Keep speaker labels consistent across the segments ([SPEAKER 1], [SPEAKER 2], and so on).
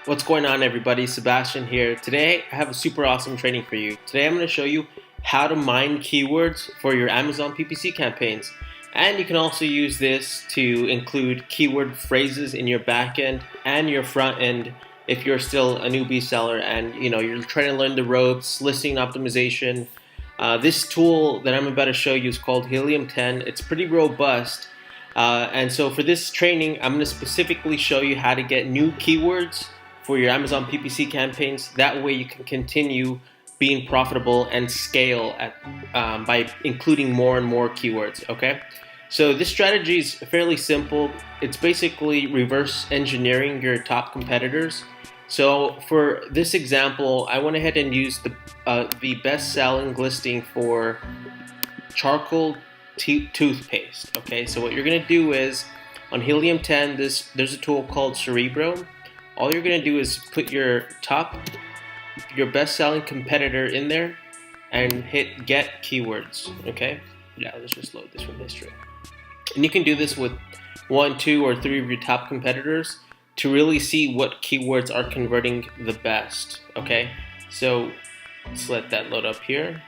[SPEAKER 1] What's going on, everybody? Sebastian here. Today I have a super awesome training for you. Today I'm going to show you how to mine keywords for your Amazon PPC campaigns. And you can also use this to include keyword phrases in your back end and your front end if you're still a newbie seller and you're trying to learn the ropes, listing optimization. This tool that I'm about to show you is called Helium 10. It's pretty robust. And so for this training, I'm going to specifically show you how to get new keywords for your Amazon PPC campaigns. That way you can continue being profitable and scale by including more and more keywords, okay? So this strategy is fairly simple. It's basically reverse engineering your top competitors. So for this example, I went ahead and used the best-selling listing for charcoal toothpaste, okay? So what you're gonna do is, on Helium 10, there's a tool called Cerebro. All you're going to do is put your best-selling competitor in there and hit get keywords, okay? Yeah, let's just load this from history. And you can do this with 1, 2, or 3 of your top competitors to really see what keywords are converting the best, okay? So let's let that load up here.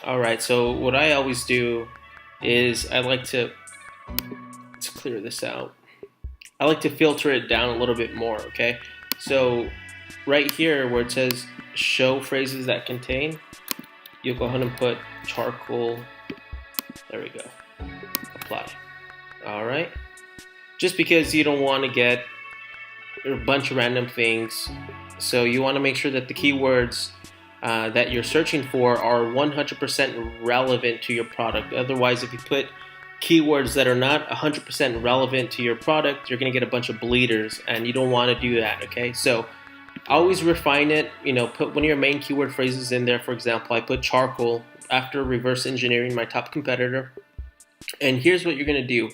[SPEAKER 1] All right, so what I always do is let's clear this out. I like to filter it down a little bit more, okay? So right here where it says show phrases that contain, you'll go ahead and put charcoal. There we go. Apply. All right. Just because you don't want to get a bunch of random things, so you want to make sure that the keywords that you're searching for are 100% relevant to your product. Otherwise, if you put keywords that are not 100% relevant to your product, you're going to get a bunch of bleeders, and you don't want to do that, okay? So always refine it, put one of your main keyword phrases in there. For example, I put charcoal after reverse engineering my top competitor. And here's what you're going to do.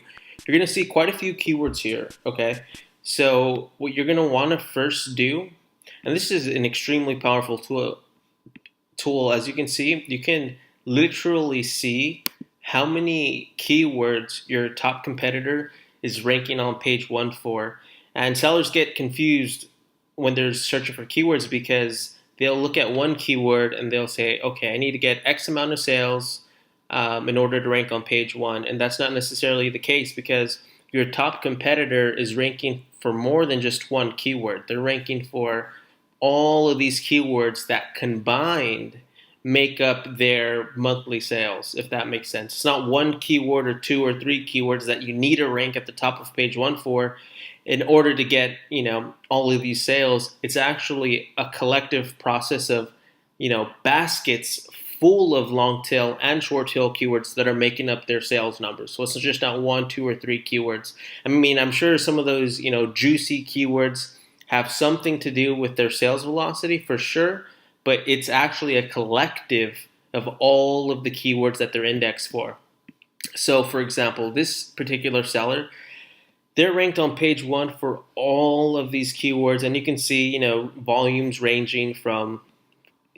[SPEAKER 1] You're going to see quite a few keywords here, okay? So what you're going to want to first do, and this is an extremely powerful tool, as you can see, you can literally see how many keywords your top competitor is ranking on page 1 for. And sellers get confused when they're searching for keywords because they'll look at one keyword and they'll say, okay, I need to get X amount of sales in order to rank on page 1. And that's not necessarily the case because your top competitor is ranking for more than just one keyword. They're ranking for all of these keywords that combined make up their monthly sales, if that makes sense. It's not one keyword or 2 or 3 keywords that you need to rank at the top of page 1 for in order to get, all of these sales. It's actually a collective process of, baskets full of long tail and short tail keywords that are making up their sales numbers. So it's just not 1, 2, or 3 keywords. I mean, I'm sure some of those, juicy keywords have something to do with their sales velocity for sure, but it's actually a collective of all of the keywords that they're indexed for. So for example, this particular seller, they're ranked on page 1 for all of these keywords, and you can see, volumes ranging from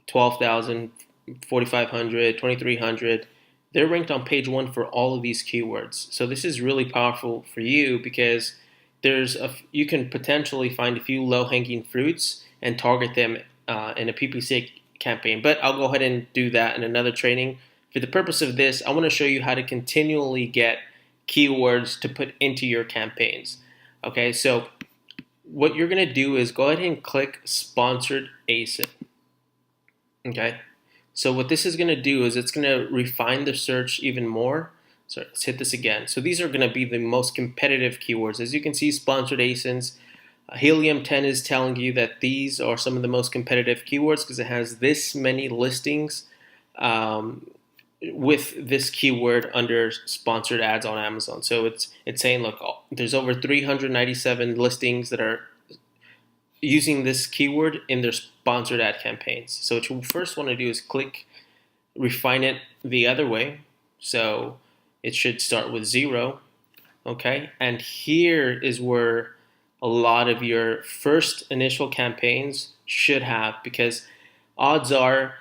[SPEAKER 1] 12,000, 4,500, 2,300. They're ranked on page 1 for all of these keywords. So this is really powerful for you because you can potentially find a few low-hanging fruits and target them in a PPC campaign. But I'll go ahead and do that in another training. For the purpose of this, I want to show you how to continually get keywords to put into your campaigns. Okay, so what you're going to do is go ahead and click Sponsored ASIN. Okay, so what this is going to do is it's going to refine the search even more. So let's hit this again. So these are going to be the most competitive keywords. As you can see, Sponsored ASINs. Helium 10 is telling you that these are some of the most competitive keywords because it has this many listings with this keyword under sponsored ads on Amazon. So it's saying, look, there's over 397 listings that are using this keyword in their sponsored ad campaigns. So what you first want to do is click refine it the other way. So it should start with 0, okay? And here is where a lot of your first initial campaigns should have, because odds are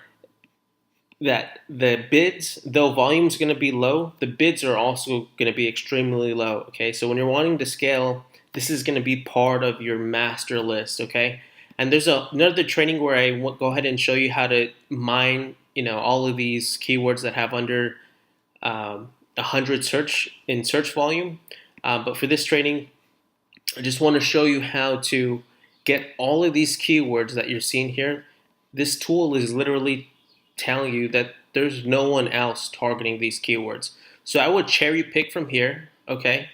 [SPEAKER 1] that the bids, though volume is going to be low, the bids are also going to be extremely low, okay? So when you're wanting to scale this is going to be part of your master list, okay? And there's another training where I go ahead and show you how to mine, all of these keywords that have under 100 search volume. But for this training, I just want to show you how to get all of these keywords that you're seeing here. This tool is literally telling you that there's no one else targeting these keywords. So I would cherry pick from here, okay?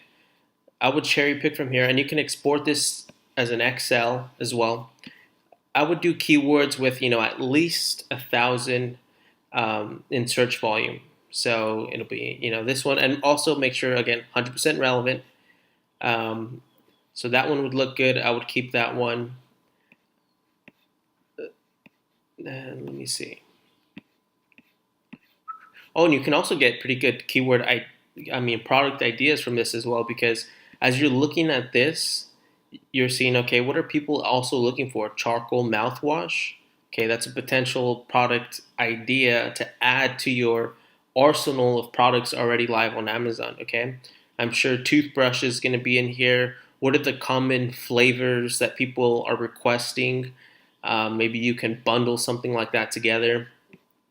[SPEAKER 1] I would cherry pick from here, and you can export this as an Excel as well. I would do keywords with, at least 1,000 in search volume. So it'll be, this one, and also make sure, again, 100% relevant. So that one would look good. I would keep that one. And let me see. Oh, and you can also get pretty good product ideas from this as well, because as you're looking at this, you're seeing, okay, what are people also looking for? Charcoal mouthwash. Okay, that's a potential product idea to add to your arsenal of products already live on Amazon, okay? I'm sure toothbrush is going to be in here. What are the common flavors that people are requesting? Maybe you can bundle something like that together.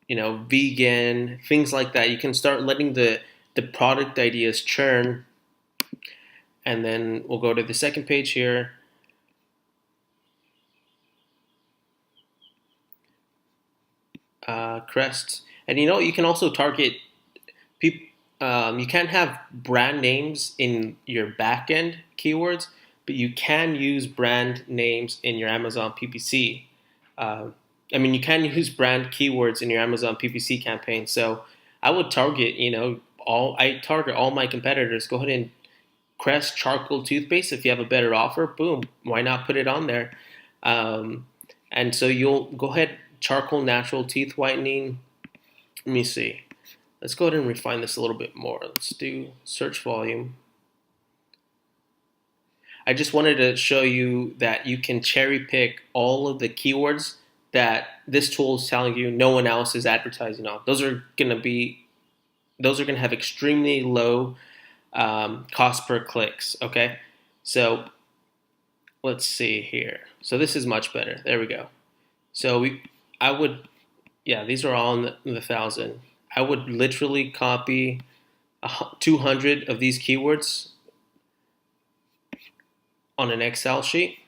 [SPEAKER 1] Vegan, things like that. You can start letting the product ideas churn. And then we'll go to the second page here. Crest. And you can also target people. You can't have brand names in your backend keywords, but you can use brand names in your Amazon PPC. You can use brand keywords in your Amazon PPC campaign. So I would target, I target all my competitors. Go ahead and Crest charcoal toothpaste. If you have a better offer, boom, why not put it on there? And so you'll go ahead, charcoal natural teeth whitening. Let me see. Let's go ahead and refine this a little bit more. Let's do search volume. I just wanted to show you that you can cherry pick all of the keywords that this tool is telling you no one else is advertising on. Those are going to have extremely low cost per clicks, okay? So let's see here. So this is much better. There we go. So these are all in the 1,000. I would literally copy 200 of these keywords on an Excel sheet.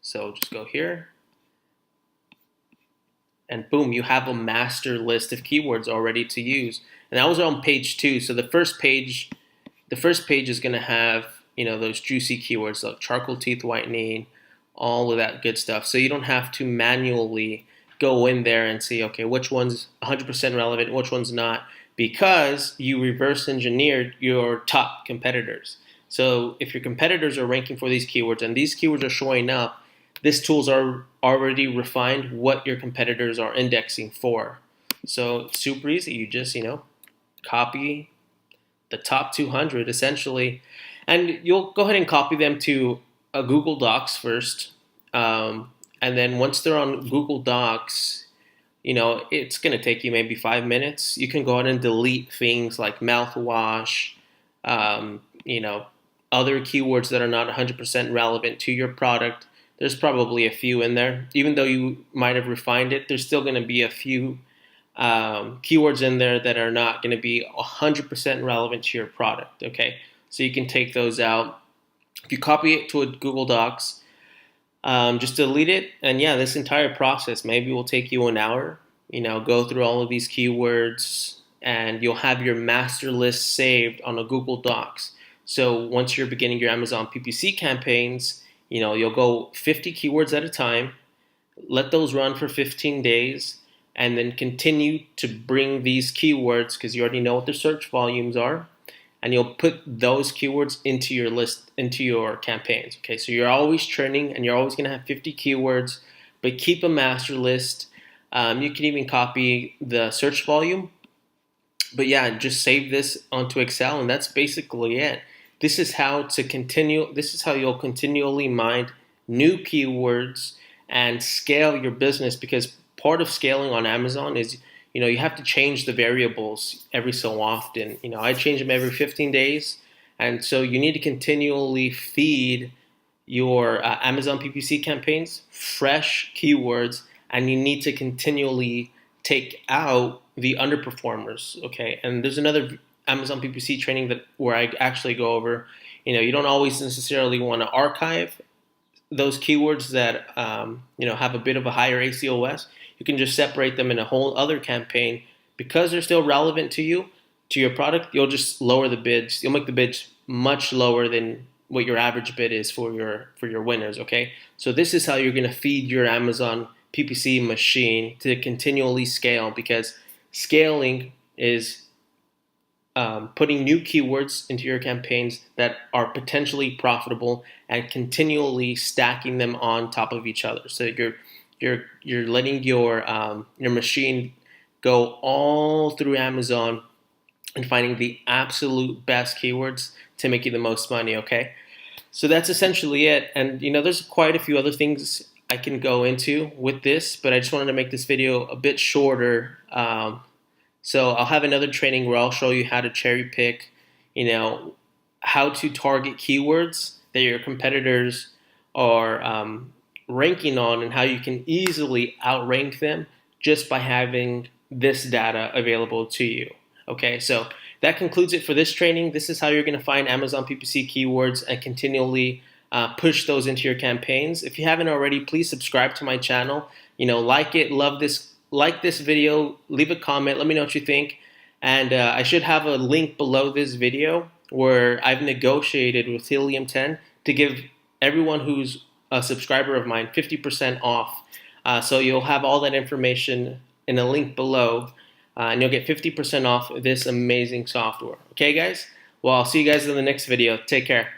[SPEAKER 1] So just go here. And boom, you have a master list of keywords already to use. And that was on page 2. So the first page is going to have, those juicy keywords like charcoal teeth whitening, all of that good stuff. So you don't have to manually go in there and see, okay, which one's 100% relevant, which one's not, because you reverse engineered your top competitors. So if your competitors are ranking for these keywords and these keywords are showing up, this tool's are already refined what your competitors are indexing for. So it's super easy. You just, copy the top 200 essentially, and you'll go ahead and copy them to a Google Docs first. And then once they're on Google Docs, it's going to take you maybe 5 minutes. You can go ahead and delete things like mouthwash, other keywords that are not 100% relevant to your product. There's probably a few in there. Even though you might have refined it, there's still going to be a few keywords in there that are not going to be 100% relevant to your product, okay? So you can take those out. If you copy it to a Google Docs, just delete it, and this entire process maybe will take you an hour. Go through all of these keywords, and you'll have your master list saved on a Google Docs. So once you're beginning your Amazon PPC campaigns, you'll go 50 keywords at a time, let those run for 15 days, and then continue to bring these keywords, because you already know what the search volumes are, and you'll put those keywords into your list, into your campaigns. Okay, so you're always trending, and you're always going to have 50 keywords, but keep a master list. You can even copy the search volume, but just save this onto Excel, and that's basically it. This is how you'll continually mine new keywords and scale your business, because part of scaling on Amazon is you have to change the variables every so often. I change them every 15 days, And so you need to continually feed your Amazon PPC campaigns fresh keywords, and you need to continually take out the underperformers. Okay, and there's another Amazon PPC training that where I actually go over. You don't always necessarily want to archive those keywords that have a bit of a higher ACoS. You can just separate them in a whole other campaign because they're still relevant to you, to your product. You'll just lower the bids. You'll make the bids much lower than what your average bid is for your winners. Okay, so this is how you're going to feed your Amazon PPC machine to continually scale, because scaling is putting new keywords into your campaigns that are potentially profitable and continually stacking them on top of each other. So you're letting your machine go all through Amazon and finding the absolute best keywords to make you the most money. Okay, so that's essentially it. And there's quite a few other things I can go into with this, but I just wanted to make this video a bit shorter. So I'll have another training where I'll show you how to cherry pick, how to target keywords that your competitors are ranking on, and how you can easily outrank them just by having this data available to you. Okay, so that concludes it for this training. This is how you're going to find Amazon PPC keywords and continually push those into your campaigns. If you haven't already, please subscribe to my channel. Like it, like this video, leave a comment, let me know what you think. And I should have a link below this video where I've negotiated with Helium 10 to give everyone who's a subscriber of mine 50% off. So you'll have all that information in a link below, and you'll get 50% off this amazing software. Okay, guys? Well, I'll see you guys in the next video. Take care.